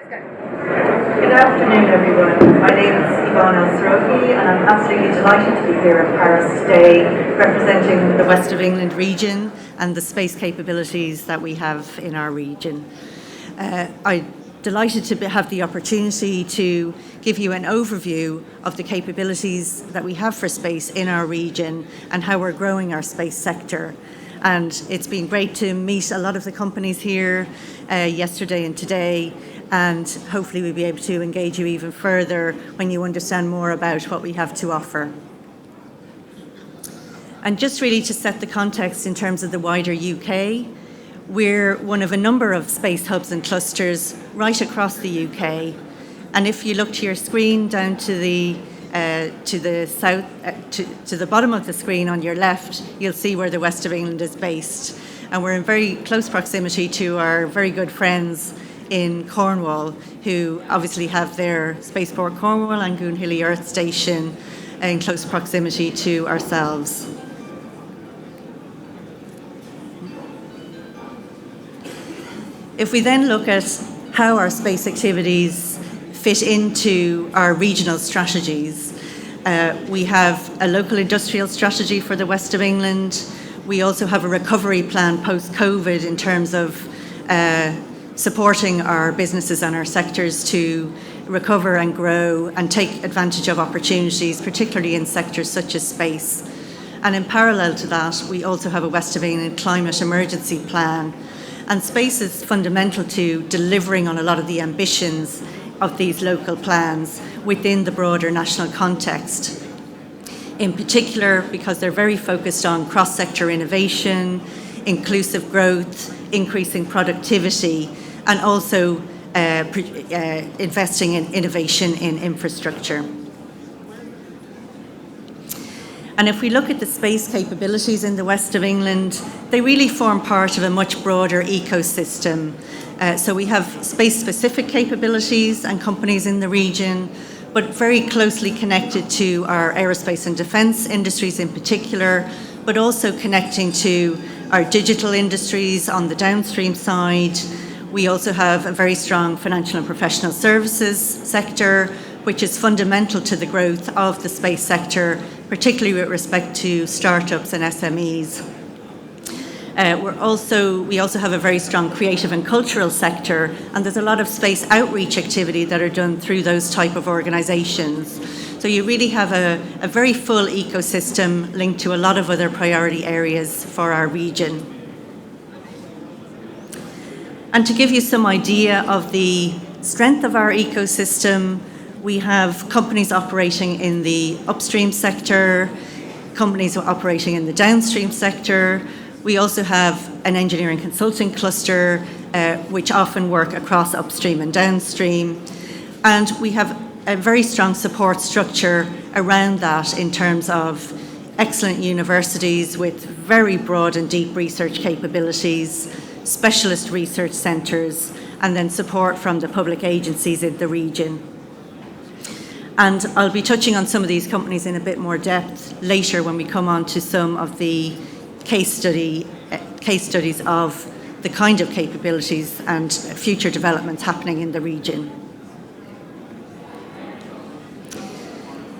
Good afternoon, everyone. My name is Ivana Soroki, and I'm absolutely delighted to be here in Paris today, representing the West of England region and the space capabilities that we have in our region. I'm delighted to have the opportunity to give you an overview of the capabilities that we have for space in our region and how we're growing our space sector. And it's been great to meet a lot of the companies here yesterday and today, and hopefully we'll be able to engage you even further when you understand more about what we have to offer. And just really to set the context in terms of the wider UK, we're one of a number of space hubs and clusters right across the UK. And if you look to your screen down to the south, to the bottom of the screen on your left, you'll see where the West of England is based. And we're in very close proximity to our very good friends in Cornwall, who obviously have their Spaceport Cornwall and Goonhilly Earth Station in close proximity to ourselves. If we then look at how our space activities fit into our regional strategies, we have a local industrial strategy for the West of England. We also have a recovery plan post-COVID in terms of supporting our businesses and our sectors to recover and grow and take advantage of opportunities, particularly in sectors such as space. And in parallel to that, we also have a West of England climate emergency plan. And space is fundamental to delivering on a lot of the ambitions of these local plans within the broader national context. In particular, because they're very focused on cross-sector innovation, inclusive growth, increasing productivity, and also investing in innovation in infrastructure. And if we look at the space capabilities in the West of England, they really form part of a much broader ecosystem. So we have space-specific capabilities and companies in the region, but very closely connected to our aerospace and defence industries in particular, but also connecting to our digital industries on the downstream side. We also have a very strong financial and professional services sector, which is fundamental to the growth of the space sector, particularly with respect to startups and SMEs. We also have a very strong creative and cultural sector, and there's a lot of space outreach activity that are done through those type of organisations. So you really have a very full ecosystem linked to a lot of other priority areas for our region. And to give you some idea of the strength of our ecosystem, we have companies operating in the upstream sector, companies operating in the downstream sector. We also have an engineering consulting cluster, which often work across upstream and downstream. And we have a very strong support structure around that in terms of excellent universities with very broad and deep research capabilities, specialist research centres, and then support from the public agencies in the region. And I'll be touching on some of these companies in a bit more depth later when we come on to some of the case studies of the kind of capabilities and future developments happening in the region.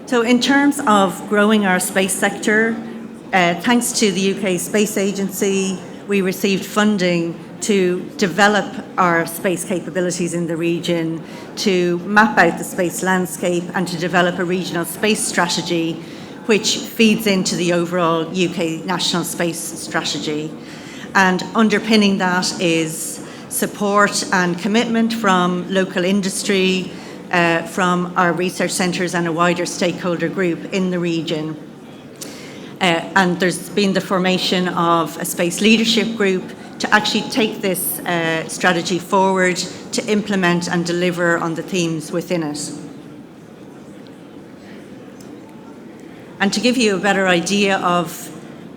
So in terms of growing our space sector, thanks to the UK Space Agency, we received funding to develop our space capabilities in the region, to map out the space landscape and to develop a regional space strategy which feeds into the overall UK National Space Strategy. And underpinning that is support and commitment from local industry, from our research centres and a wider stakeholder group in the region. And there's been the formation of a space leadership group to actually take this strategy forward, to implement and deliver on the themes within it. And to give you a better idea of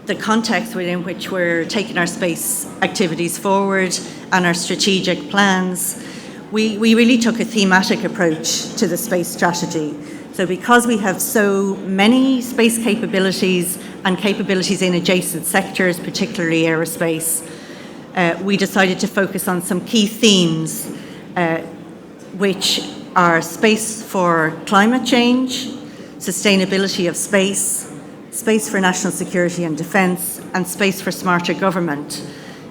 the context within which we're taking our space activities forward and our strategic plans, we really took a thematic approach to the space strategy. So because we have so many space capabilities and capabilities in adjacent sectors, particularly aerospace, we decided to focus on some key themes which are space for climate change, sustainability of space, space for national security and defence, and space for smarter government.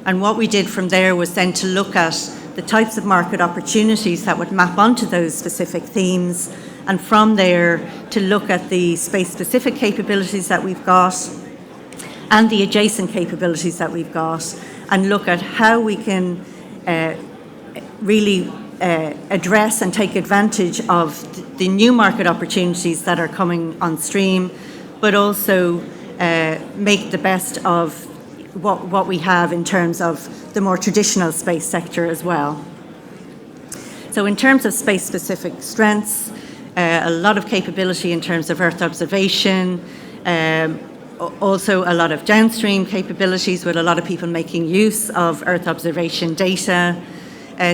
And what we did from there was then to look at the types of market opportunities that would map onto those specific themes, and from there to look at the space-specific capabilities that we've got and the adjacent capabilities that we've got, and look at how we can really address and take advantage of the new market opportunities that are coming on stream, but also make the best of what we have in terms of the more traditional space sector as well. So in terms of space-specific strengths, a lot of capability in terms of Earth observation, also a lot of downstream capabilities with a lot of people making use of Earth observation data,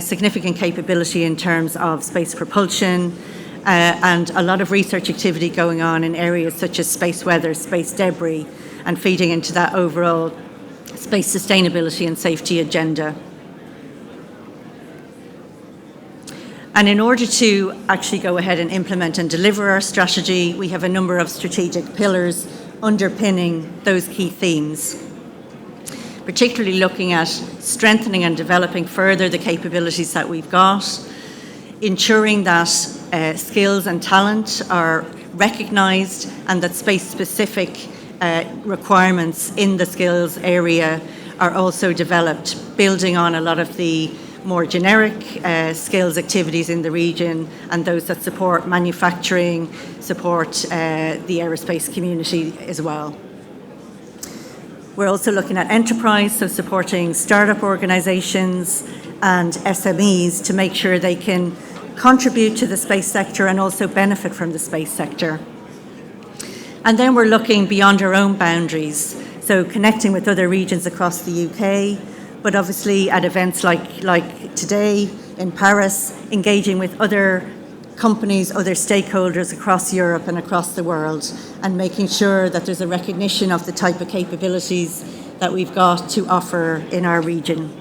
significant capability in terms of space propulsion, and a lot of research activity going on in areas such as space weather, space debris, and feeding into that overall space sustainability and safety agenda. And in order to actually go ahead and implement and deliver our strategy, we have a number of strategic pillars underpinning those key themes, particularly looking at strengthening and developing further the capabilities that we've got, ensuring that skills and talent are recognised and that space-specific requirements in the skills area are also developed, building on a lot of the more generic skills activities in the region and those that support manufacturing, support the aerospace community as well. We're also looking at enterprise, so supporting startup organisations and SMEs to make sure they can contribute to the space sector and also benefit from the space sector. And then we're looking beyond our own boundaries, so connecting with other regions across the UK, but obviously at events like today in Paris, engaging with other companies, other stakeholders across Europe and across the world, and making sure that there's a recognition of the type of capabilities that we've got to offer in our region.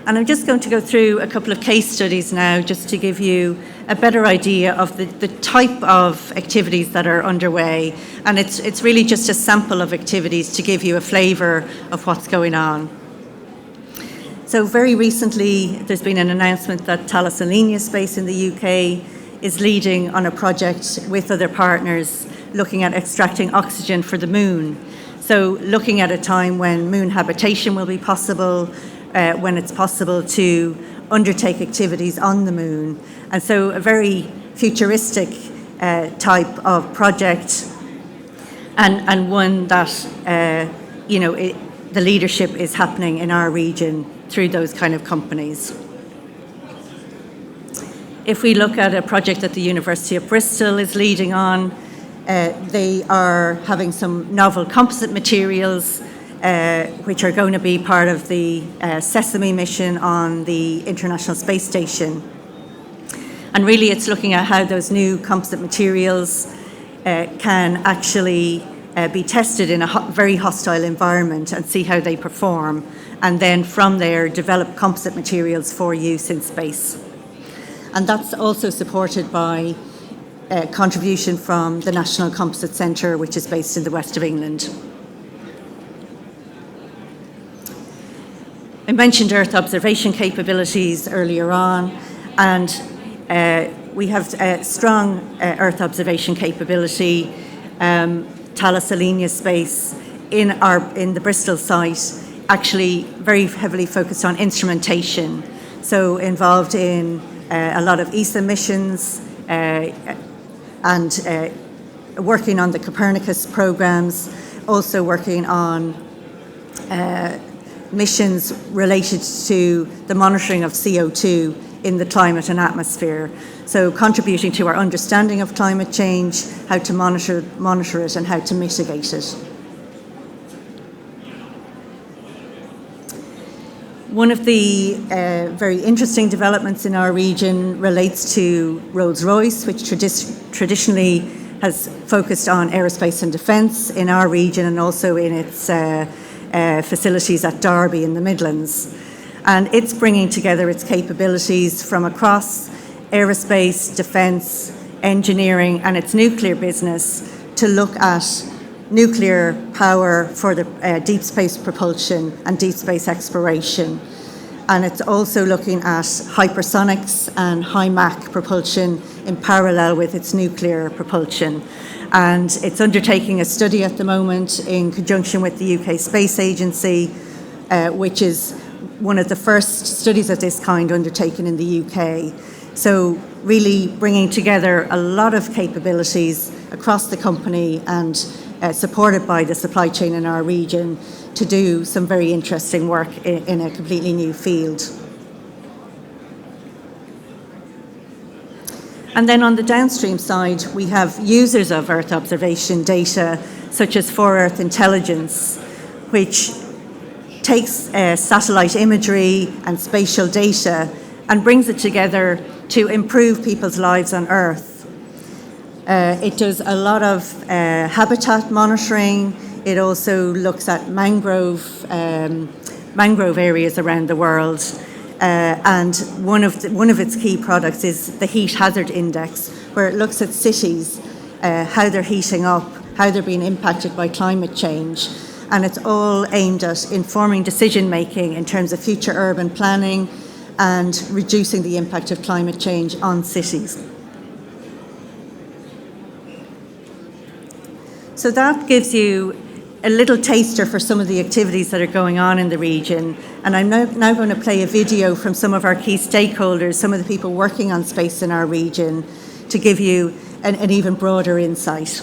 And I'm just going to go through a couple of case studies now just to give you a better idea of the type of activities that are underway. And it's really just a sample of activities to give you a flavour of what's going on. So very recently, there's been an announcement that Thales Alenia Space in the UK is leading on a project with other partners looking at extracting oxygen for the moon. So looking at a time when moon habitation will be possible, when it's possible to undertake activities on the moon. And so a very futuristic type of project, and one that, the leadership is happening in our region through those kind of companies. If we look at a project that the University of Bristol is leading on, they are having some novel composite materials which are going to be part of the Sesame mission on the International Space Station. And really it's looking at how those new composite materials can actually be tested in a very hostile environment and see how they perform, and then from there develop composite materials for use in space. And that's also supported by a contribution from the National Composite Centre, which is based in the west of England. I mentioned Earth observation capabilities earlier on, and we have a strong Earth observation capability. Thales Alenia Space in the Bristol site actually very heavily focused on instrumentation, so involved in a lot of ESA missions and working on the Copernicus programs, also working on missions related to the monitoring of CO2 in the climate and atmosphere. So contributing to our understanding of climate change, how to monitor it and how to mitigate it. One of the very interesting developments in our region relates to Rolls-Royce, which traditionally has focused on aerospace and defence in our region and also in its facilities at Derby in the Midlands. And it's bringing together its capabilities from across aerospace, defence, engineering and its nuclear business to look at nuclear power for the deep space propulsion and deep space exploration. And it's also looking at hypersonics and high Mach propulsion in parallel with its nuclear propulsion. And it's undertaking a study at the moment in conjunction with the UK Space Agency, which is one of the first studies of this kind undertaken in the UK. So really bringing together a lot of capabilities across the company and supported by the supply chain in our region to do some very interesting work in a completely new field. And then on the downstream side, we have users of Earth observation data, such as 4Earth Intelligence, which takes satellite imagery and spatial data and brings it together to improve people's lives on Earth. It does a lot of habitat monitoring. It also looks at mangrove areas around the world. And one of its key products is the Heat Hazard Index, where it looks at cities, how they're heating up, how they're being impacted by climate change. And it's all aimed at informing decision-making in terms of future urban planning and reducing the impact of climate change on cities. So that gives you a little taster for some of the activities that are going on in the region. And I'm now going to play a video from some of our key stakeholders, some of the people working on space in our region, to give you an even broader insight.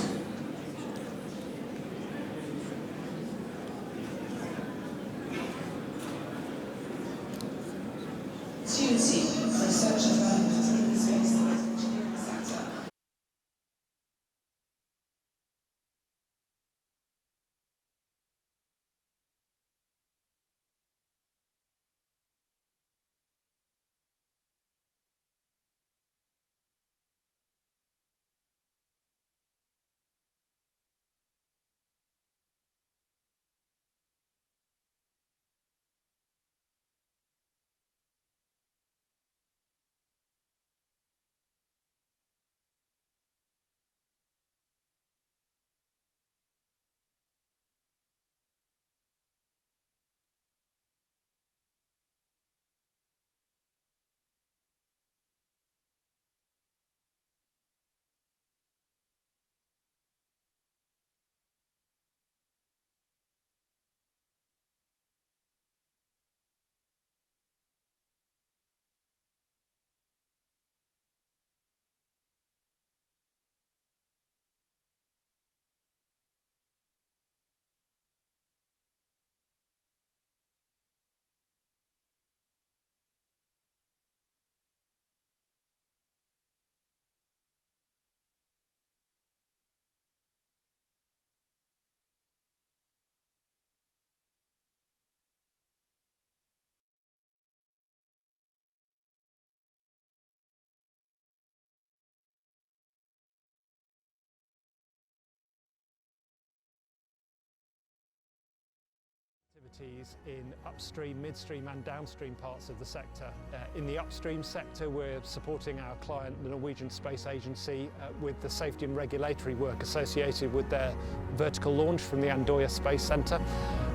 Activities in upstream, midstream and downstream parts of the sector. In the upstream sector, we're supporting our client, the Norwegian Space Agency, with the safety and regulatory work associated with their vertical launch from the Andøya Space Centre.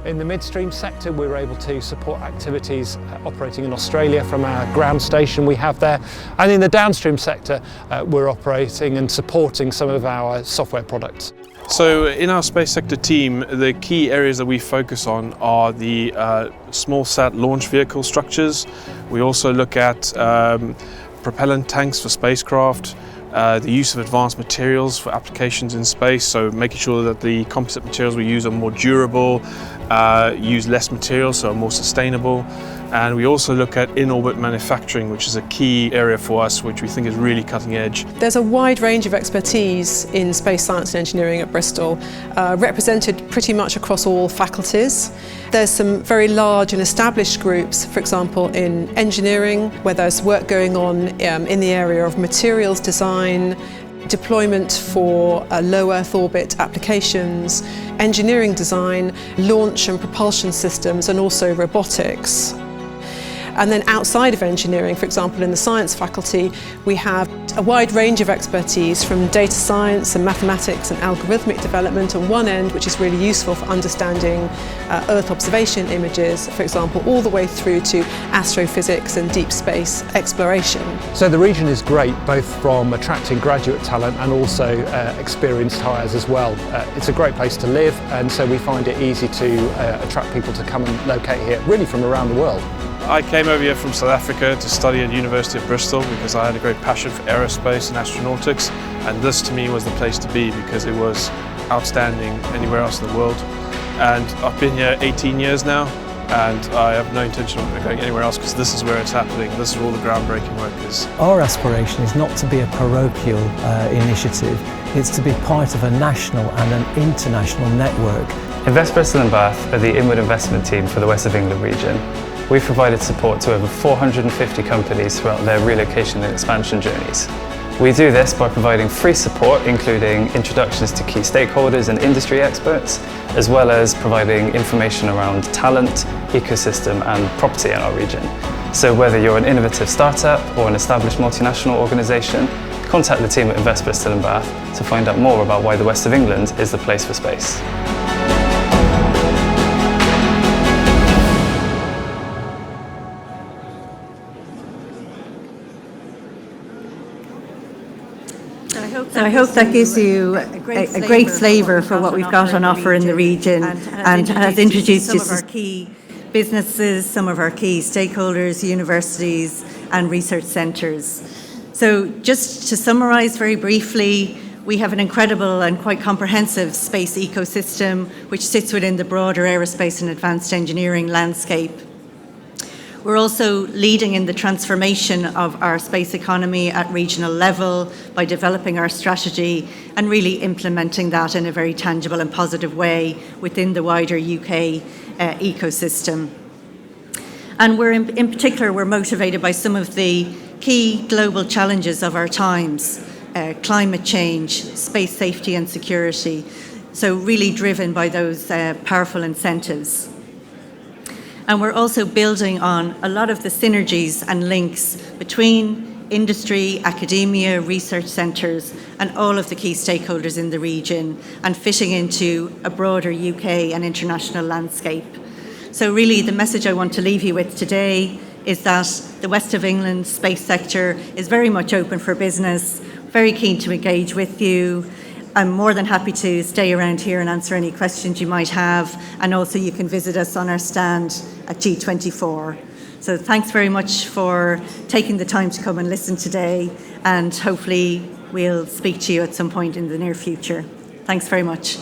In the midstream sector, we're able to support activities operating in Australia from our ground station we have there. And in the downstream sector, we're operating and supporting some of our software products. So in our space sector team, the key areas that we focus on are the small sat launch vehicle structures. We also look at propellant tanks for spacecraft, the use of advanced materials for applications in space, so making sure that the composite materials we use are more durable, use less materials so are more sustainable. And we also look at in-orbit manufacturing, which is a key area for us, which we think is really cutting edge. There's a wide range of expertise in space science and engineering at Bristol, represented pretty much across all faculties. There's some very large and established groups, for example, in engineering, where there's work going on in the area of materials design, deployment for low Earth orbit applications, engineering design, launch and propulsion systems, and also robotics. And then outside of engineering, for example, in the science faculty, we have a wide range of expertise from data science and mathematics and algorithmic development on one end, which is really useful for understanding Earth observation images, for example, all the way through to astrophysics and deep space exploration. So the region is great both from attracting graduate talent and also experienced hires as well. It's a great place to live, and so we find it easy to attract people to come and locate here, really from around the world. I came over here from South Africa to study at the University of Bristol because I had a great passion for aerospace and astronautics, and this to me was the place to be because it was outstanding anywhere else in the world. And I've been here 18 years now, and I have no intention of going anywhere else because this is where it's happening. This is where all the groundbreaking work is. Our aspiration is not to be a parochial initiative, it's to be part of a national and an international network. Invest Bristol and Bath are the inward investment team for the West of England region. We've provided support to over 450 companies throughout their relocation and expansion journeys. We do this by providing free support, including introductions to key stakeholders and industry experts, as well as providing information around talent, ecosystem and property in our region. So whether you're an innovative startup or an established multinational organisation, contact the team at Invest Bristol and Bath to find out more about why the West of England is the place for space. So I hope that gives you a great flavour for what we've got on offer in the region and has introduced you to some of our key businesses, some of our key stakeholders, universities and research centres. So just to summarise very briefly, we have an incredible and quite comprehensive space ecosystem which sits within the broader aerospace and advanced engineering landscape. We're also leading in the transformation of our space economy at regional level by developing our strategy and really implementing that in a very tangible and positive way within the wider UK ecosystem. And in particular, we're motivated by some of the key global challenges of our times, climate change, space safety and security, so really driven by those powerful incentives. And we're also building on a lot of the synergies and links between industry, academia, research centres and all of the key stakeholders in the region and fitting into a broader UK and international landscape. So really the message I want to leave you with today is that the West of England space sector is very much open for business, very keen to engage with you. I'm more than happy to stay around here and answer any questions you might have, and also you can visit us on our stand at G24. So thanks very much for taking the time to come and listen today, and hopefully we'll speak to you at some point in the near future. Thanks very much.